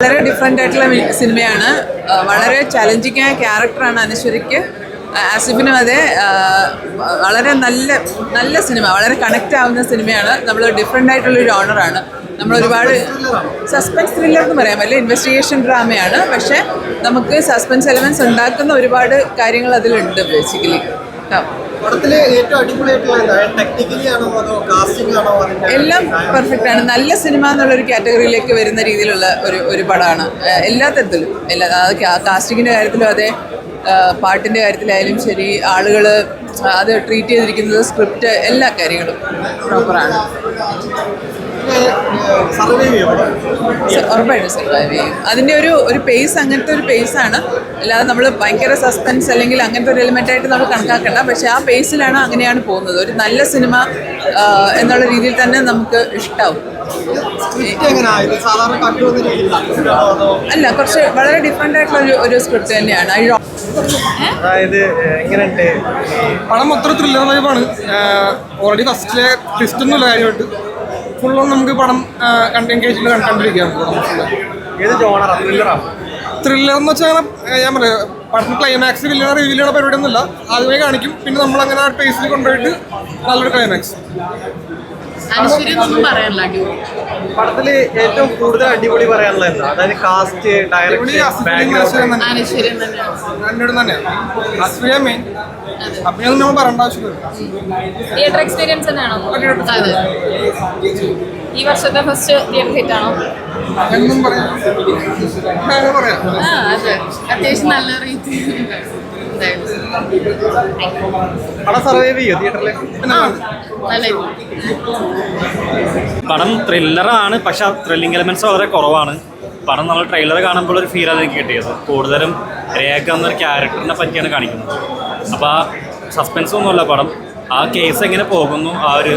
വളരെ ഡിഫറെൻ്റ് ആയിട്ടുള്ള സിനിമയാണ്. വളരെ ചലഞ്ചിങ് ആയ ക്യാരക്ടറാണ് അനശ്വരിക്ക്. ആസിഫിനും അതെ. വളരെ നല്ല സിനിമ, വളരെ കണക്റ്റ് ആവുന്ന സിനിമയാണ്. നമ്മൾ ഡിഫറെൻ്റ് ആയിട്ടുള്ളൊരു ജോണറാണ്. നമ്മളൊരുപാട് സസ്പെൻസ് ത്രില്ലർ എന്ന് പറയാൻ പറ്റില്ല, ഇൻവെസ്റ്റിഗേഷൻ ഡ്രാമയാണ്. പക്ഷേ നമുക്ക് സസ്പെൻസ് എലമെൻറ്റ്സ് ഉണ്ടാക്കുന്ന ഒരുപാട് കാര്യങ്ങൾ അതിലുണ്ട് ബേസിക്കലി. എല്ലാം പെർഫെക്റ്റ് ആണ്. നല്ല സിനിമ എന്നുള്ളൊരു കാറ്റഗറിയിലേക്ക് വരുന്ന രീതിയിലുള്ള ഒരു പടമാണ്. എല്ലാ തരത്തിലും, കാസ്റ്റിങ്ങിൻ്റെ കാര്യത്തിലും അതെ, പാട്ടിൻ്റെ കാര്യത്തിലായാലും ശരി, ആളുകൾ അത് ട്രീറ്റ് ചെയ്തിരിക്കുന്നത്, സ്ക്രിപ്റ്റ്, എല്ലാ കാര്യങ്ങളും പ്രോപ്പറാണ്. ഉറപ്പായിട്ടും സർവൈവ് ചെയ്യും. അതിൻ്റെ ഒരു പേസ് അങ്ങനത്തെ ഒരു പേസാണ്. അല്ലാതെ നമ്മൾ ഭയങ്കര സസ്പെൻസ് അല്ലെങ്കിൽ അങ്ങനത്തെ ഒരു എലിമെൻ്റായിട്ട് നമ്മൾ കണക്കാക്കണ്ട. പക്ഷേ ആ പേസിലാണ്, അങ്ങനെയാണ് പോകുന്നത്. ഒരു നല്ല സിനിമ എന്നുള്ള രീതിയിൽ തന്നെ നമുക്ക് ഇഷ്ടമാവും. അല്ല, കുറച്ച് വളരെ ഡിഫറെൻ്റ് ആയിട്ടുള്ള ഒരു സ്ക്രിപ്റ്റ് തന്നെയാണ്. അതായത് എങ്ങനെയുണ്ട് പടം? മൊത്തം ത്രില്ലർ വൈബാണ്. ഓൾറെഡി ഫസ്റ്റിലെ ട്വിസ്റ്റ് ഒന്നുമില്ല കാര്യമായിട്ട്. ഫുള്ളും നമുക്ക് പടം എൻഗേജിൽ കണ്ടിരിക്കാം. ഏത് ജോണറാ? ത്രില്ലറാണ്. ത്രില്ലർ എന്ന് വെച്ചാൽ ഞാൻ പറയാം, പടത്തിന് ക്ലൈമാക്സ് വലിയ റിവീലുള്ള പരിപാടിയൊന്നുമില്ല. ആദ്യമേ കാണിക്കും, പിന്നെ നമ്മളങ്ങനെ ആ പേസിൽ കൊണ്ടുപോയിട്ട് നല്ലൊരു ക്ലൈമാക്സ്. പടത്തില് ഏറ്റവും കൂടുതൽ അടിപൊളി പറയാനുള്ളത് എന്താ? അതായത് കാസ്റ്റ്, ഡയറക്ഷൻ, രണ്ടും തന്നെയാണ്. അശ്വര്യ മെയിൻ. അഭിനയം നമ്മൾ പറയേണ്ട ആവശ്യമില്ല. തിയേറ്റർ എക്സ്പീരിയൻസ് തന്നെയാണോ? ഈ വർഷത്തെ ഫസ്റ്റ് തിയേറ്റർ ഹിറ്റ് ആണോ? എന്നും പറയാം. അതെ, അത്യാവശ്യം നല്ല റേറ്റ്. പടം സർവൈവ് ചെയ്യോ തിയേറ്ററിൽ? പടം ത്രില്ലറാണ്, പക്ഷെ ത്രില്ലിംഗ് എലമെന്റ്സ് വളരെ കുറവാണ്. പടം നമ്മൾ ട്രെയിലർ കാണുമ്പോൾ ഒരു ഫീൽ അത് കിട്ടിയത്. കൂടുതലും രേഖ എന്നൊരു ക്യാരക്ടറിനെ പറ്റിയാണ് കാണിക്കുന്നത്. അപ്പോൾ ആ സസ്പെൻസ് ഒന്നുമല്ല പടം. ആ കേസ് എങ്ങനെ പോകുന്നു, ആ ഒരു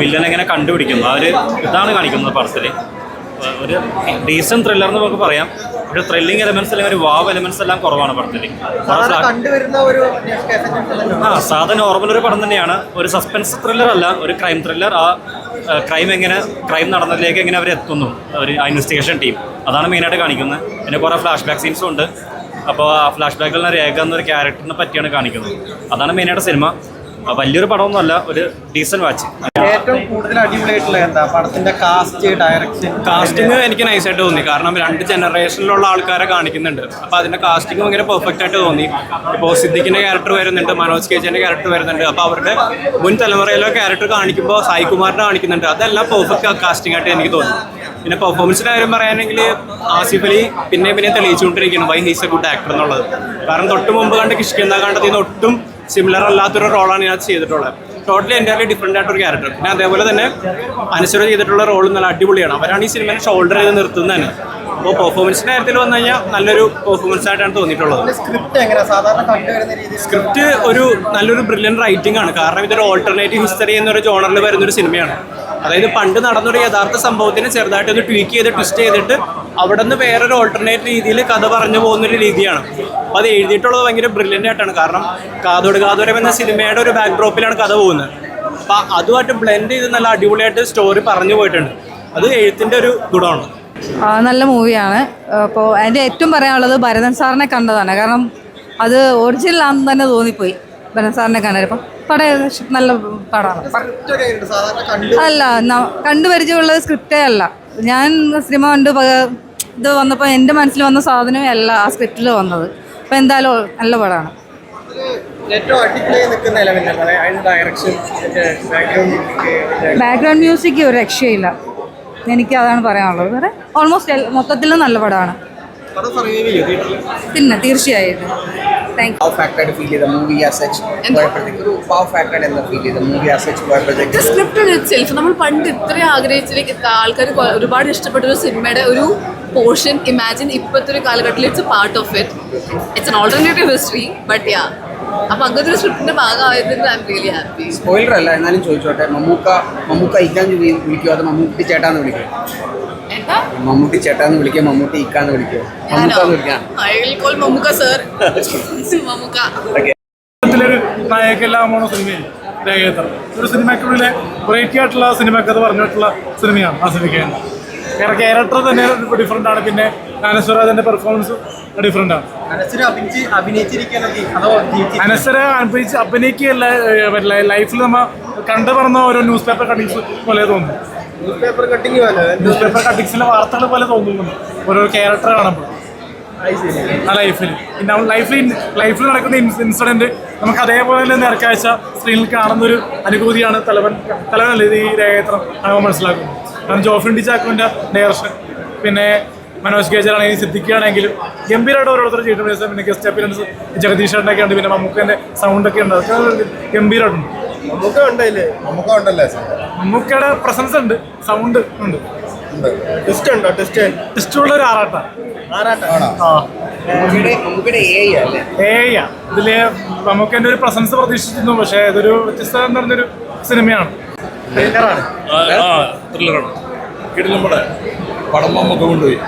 വില്ലൻ എങ്ങനെ കണ്ടുപിടിക്കുന്നു, ആ ഒരു ഇതാണ് കാണിക്കുന്നത് പടത്തിൽ. ഒരു ഡീസൻറ്റ് ത്രില്ലർ എന്ന് നമുക്ക് പറയാം. ഒരു ത്രില്ലിംഗ് എലമെന്റ്സ് അല്ലെങ്കിൽ ഒരു വാവ് എലമെന്റ്സ് എല്ലാം കുറവാണ് പടത്തിൽ. സാധാ നോർമൽ ഒരു പടം തന്നെയാണ്. ഒരു സസ്പെൻസ് ത്രില്ലർ അല്ല, ഒരു ക്രൈം ത്രില്ലർ. ആ ക്രൈം നടന്നതിലേക്ക് എങ്ങനെ അവർ എത്തുന്നു, ഒരു ഇൻവെസ്റ്റിഗേഷൻ ടീം, അതാണ് മെയിനായിട്ട് കാണിക്കുന്നത്. പിന്നെ കുറേ ഫ്ലാഷ് ബാക്ക് സീൻസും ഉണ്ട്. അപ്പോൾ ആ ഫ്ലാഷ് ബാക്കിലുള്ള രേഖ എന്നൊരു ക്യാരക്ടറിനെ പറ്റിയാണ് കാണിക്കുന്നത്. അതാണ് മെയിനായിട്ട് സിനിമ. വലിയൊരു പടമൊന്നുമല്ല, ഒരു ഡീസൻറ്റ് വാച്ച്. ഏറ്റവും കൂടുതൽ അടിപൊളിയായിട്ടുള്ള എന്താ പടത്തിന്റെ കാസ്റ്റ്, ഡയറക്ഷൻ? കാസ്റ്റിംഗ് എനിക്ക് നൈസായിട്ട് തോന്നി. കാരണം 2 ജനറേഷനിലുള്ള ആൾക്കാരെ കാണിക്കുന്നുണ്ട്. അപ്പോൾ അതിൻ്റെ കാസ്റ്റിംഗ് ഭയങ്കര പെർഫെക്റ്റ് ആയിട്ട് തോന്നി. ഇപ്പോൾ സിദ്ദിഖിൻ്റെ ക്യാരക്ടർ വരുന്നുണ്ട്, മനോജ് കേജിൻ്റെ ക്യാരക്ടർ വരുന്നുണ്ട്. അപ്പോൾ അവരുടെ മുൻ തലമുറയിലെ ക്യാരക്ടർ കാണിക്കുമ്പോൾ സായികുമാറിനെ കാണിക്കുന്നുണ്ട്. അതെല്ലാം പെർഫെക്റ്റ് കാസ്റ്റിംഗ് ആയിട്ട് എനിക്ക് തോന്നി. പിന്നെ പെർഫോമൻസിൻ്റെ കാര്യം പറയുകയാണെങ്കിൽ ആസിഫ് അലി പിന്നെ തെളിയിച്ചുകൊണ്ടിരിക്കുന്നു why he's a good actor എന്നുള്ളത്. കാരണം തൊട്ട് മുമ്പ് കണ്ട് കിഷ്കിന്ദ കണ്ടതിൽ നിന്ന് ഒട്ടും സിമിലർ അല്ലാത്തൊരു റോളാണ് ഞാൻ ചെയ്തിട്ടുള്ളത്. ടോട്ടലി എൻ്റയർലി ഡിഫറെൻ്റ് ആയിട്ടൊരു ക്യാരക്ടർ. പിന്നെ അതേപോലെ തന്നെ അനശ്വര ചെയ്തിട്ടുള്ള റോൾ നല്ല അടിപൊളിയാണ്. അവരാണ് ഈ സിനിമയെ ഷോൾഡർ ചെയ്ത് നിർത്തുന്നത് തന്നെ. അപ്പോൾ പെർഫോമൻസിൻ്റെ കാര്യത്തിൽ വന്നു കഴിഞ്ഞാൽ നല്ലൊരു പെർഫോമൻസ് ആയിട്ടാണ് തോന്നിയിട്ടുള്ളത്. സ്ക്രിപ്റ്റ് ഒരു നല്ലൊരു ബ്രില്യൻ റൈറ്റിംഗ് ആണ്. കാരണം ഇതൊരു ഓൾട്ടർനേറ്റീവ് ഹിസ്റ്ററി എന്നൊരു ജോണറിൽ വരുന്നൊരു സിനിമയാണ്. അതായത് പണ്ട് നടന്നൊരു യഥാർത്ഥ സംഭവത്തിന് ചെറുതായിട്ടൊന്ന് ട്വീക്ക് ചെയ്ത് ട്വിസ്റ്റ് ചെയ്തിട്ട് അവിടെ നിന്ന് വേറൊരു ഓൾട്ടർനേറ്റ് രീതിയിൽ കഥ പറഞ്ഞു പോകുന്നൊരു രീതിയാണ്. അപ്പോൾ അത് എഴുതിയിട്ടുള്ളത് ഭയങ്കര ബ്രില്യൻ്റ് ആയിട്ടാണ്. കാരണം കാതോട് കാതോരം എന്ന സിനിമയുടെ ഒരു ബാക്ക് ഡ്രോപ്പിലാണ് കഥ പോകുന്നത്. അപ്പോൾ അതുമായിട്ട് ബ്ലെൻഡ് ചെയ്ത് നല്ല അടിപൊളിയായിട്ട് സ്റ്റോറി പറഞ്ഞു പോയിട്ടുണ്ട്. അത് എഴുത്തിൻ്റെ ഒരു ഗുണമാണ്. നല്ല മൂവിയാണ്. അപ്പോൾ അതിൻ്റെ ഏറ്റവും പറയാനുള്ളത് ഭരതൻ സാറിനെ കണ്ടതാണ്. കാരണം അത് ഒറിജിനൽ ആണെന്ന് തന്നെ തോന്നിപ്പോയി ഭരതൻ സാറിനെ കണ്ടപ്പോൾ. പടം നല്ല പടമാണ്. അല്ല, കണ്ടുപരിചയമുള്ള സ്ക്രിപ്റ്റേ അല്ല. ഞാൻ സിനിമ കണ്ട് ഇത് വന്നപ്പോൾ എൻ്റെ മനസ്സിൽ വന്ന സാധനമേ അല്ല ആ സ്ക്രിപ്റ്റിൽ വന്നത്. അപ്പോൾ എന്തായാലും നല്ല പടമാണ്. ബാക്ക്ഗ്രൗണ്ട് മ്യൂസിക് ഒരു രക്ഷയില്ല. എനിക്ക് അതാണ് പറയാനുള്ളത്. വേറെ ഓൾമോസ്റ്റ് മൊത്തത്തിൽ നല്ല പടമാണ്. പിന്നെ തീർച്ചയായിട്ടും നമ്മൾ പണ്ട് ഇത്രയും ആഗ്രഹിച്ചിലേക്ക് ആൾക്കാർ ഒരുപാട് ഇഷ്ടപ്പെട്ട ഒരു സിനിമയുടെ ഒരു പോർഷൻ ഇമാജിൻ ഇപ്പോഴത്തെ ഒരു കാലഘട്ടത്തിൽ it's a part of it. It's an alternative history. But yeah, അപ്പൊ അങ്ങനത്തെ ഒരു സ്ക്രിപ്റ്റിന്റെ ഭാഗമായതിന് I am really happy. Spoiler അല്ല, എന്നാലും ചോദിച്ചോട്ടെ, മമ്മൂക്ക ഇക്കാൻ വിളിക്കുമോ അതോ മമ്മൂട്ടി ചേട്ടാന്ന് വിളിക്കുമോ? മമ്മൂട്ടി ചേട്ടാന്ന് വിളിക്കുക, മമ്മൂട്ടി ഇക്കാന്ന് വിളിക്കുക, നായകെല്ലാം സിനിമയിൽ ഒരു സിനിമയ്ക്കുള്ളിലെ വെറൈറ്റി ആയിട്ടുള്ള സിനിമക്കഥ പറഞ്ഞിട്ടുള്ള സിനിമയാണ് ആ സിനിമയ്ക്ക്. ക്യാരക്ടർ തന്നെ ഡിഫറെൻ്റ് ആണ്. പിന്നെ അനശ്വരാജൻ്റെ പെർഫോമൻസ് ഡിഫറെൻ്റ് ആണ്. അഭിനയിച്ചിരിക്കാനൊക്കെ അതോ അനശ്വര അഭിനയിക്കുകയല്ല, ലൈഫിൽ നമ്മൾ കണ്ടു പറഞ്ഞ ഓരോ ന്യൂസ് പേപ്പർ കട്ടിങ്സ് പോലെ തോന്നുന്നു. ന്യൂസ് പേപ്പർ കട്ടിങ് പോലെ ന്യൂസ് പേപ്പർ കട്ടിങ്സിലെ വാർത്തകൾ പോലെ തോന്നുന്നു ഓരോ ക്യാരക്ടർ കാണുമ്പോൾ ആ ലൈഫിൽ. പിന്നെ ലൈഫിൽ നടക്കുന്ന ഇൻസിഡൻറ്റ് നമുക്ക് അതേപോലെ തന്നെ നേർക്കാഴ്ച സ്ക്രീനിൽ കാണുന്നൊരു അനുഭൂതിയാണ് തലവനല്ലേ ഈ രേഖാചിത്രം കാണുമ്പോൾ മനസ്സിലാക്കുന്നത്. കാരണം ജോഫിൻ ഡി ചാക്കോൻ്റെ ഡയറക്ഷൻ, പിന്നെ മനോജ് കേജറാണെങ്കിലും സിദ്ദിഖാണെങ്കിലും ഗംഭീരമായിട്ട് ഓരോരുത്തർ ചെയ്തിട്ടുണ്ട്. പിന്നെ ഗസ്റ്റ് അപ്പിയറൻസ് ജഗദീഷ് ചേട്ടനൊക്കെ ഉണ്ട്. പിന്നെ മമ്മൂക്കൻ്റെ സൗണ്ടൊക്കെ ഉണ്ട്, അതൊക്കെ ഗംഭീരമായിട്ടുണ്ട്. മമ്മൂക്കയുടെ പ്രസൻസ് ഉണ്ട്, സൗണ്ട് ഉണ്ട്. ടെസ്റ്റുള്ള ഒരു ആറാട്ടാണ്. ഇതില് മമ്മൂക്കൻ്റെ ഒരു പ്രസൻസ് പ്രതീക്ഷിച്ചിരുന്നു, പക്ഷേ ഇതൊരു വ്യത്യസ്തത എന്ന് പറഞ്ഞൊരു സിനിമയാണ്. ത്രില്ലറാണ്. പടം മമ്മൂക്ക കൊണ്ടുപോയി.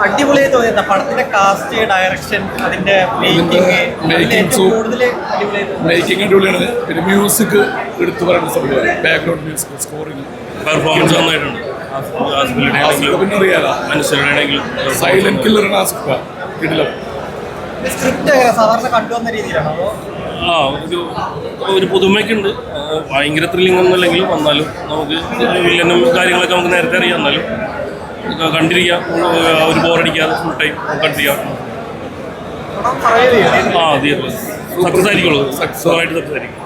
അടിപൊളിയായി തോന്നിയ പടത്തിന്റെ കാസ്റ്റ്, ഡയറക്ഷൻ, അതിന്റെ മേക്കിംഗ് അടിപൊളിയാണ്. പിന്നെ മ്യൂസിക് എടുത്തു പറയുന്ന സംഭവം, ബാക്ക്ഗ്രൗണ്ട് മ്യൂസിക്, സ്കോറിംഗ്, പെർഫോമൻസ് നന്നായിട്ടുണ്ട്. പിന്നെ അറിയാലോ സൈലന്റ് കില്ലറാണ് ആസ്ക. സ്ക്രിപ്റ്റ് സാധാരണ കണ്ടുവന്ന രീതിയിലാണോ? ഒരു പുതുമയൊക്കെയുണ്ട്. ഭയങ്കര ത്രില്ലിംഗ് ഒന്നുമില്ലെങ്കിലും വന്നാലും നമുക്ക് വില്ലനും കാര്യങ്ങളൊക്കെ നമുക്ക് നേരത്തെ അറിയാം. എന്നാലും കണ്ടിരിക്കാം, ഒരു ബോറടിക്കാതെ ഫുൾ ടൈം കണ്ടിരിക്കാം. സക്സസ് ആയിരിക്കുള്ളൂ, സക്സസ് ആയിട്ട് സക്സസ് ആയിരിക്കും.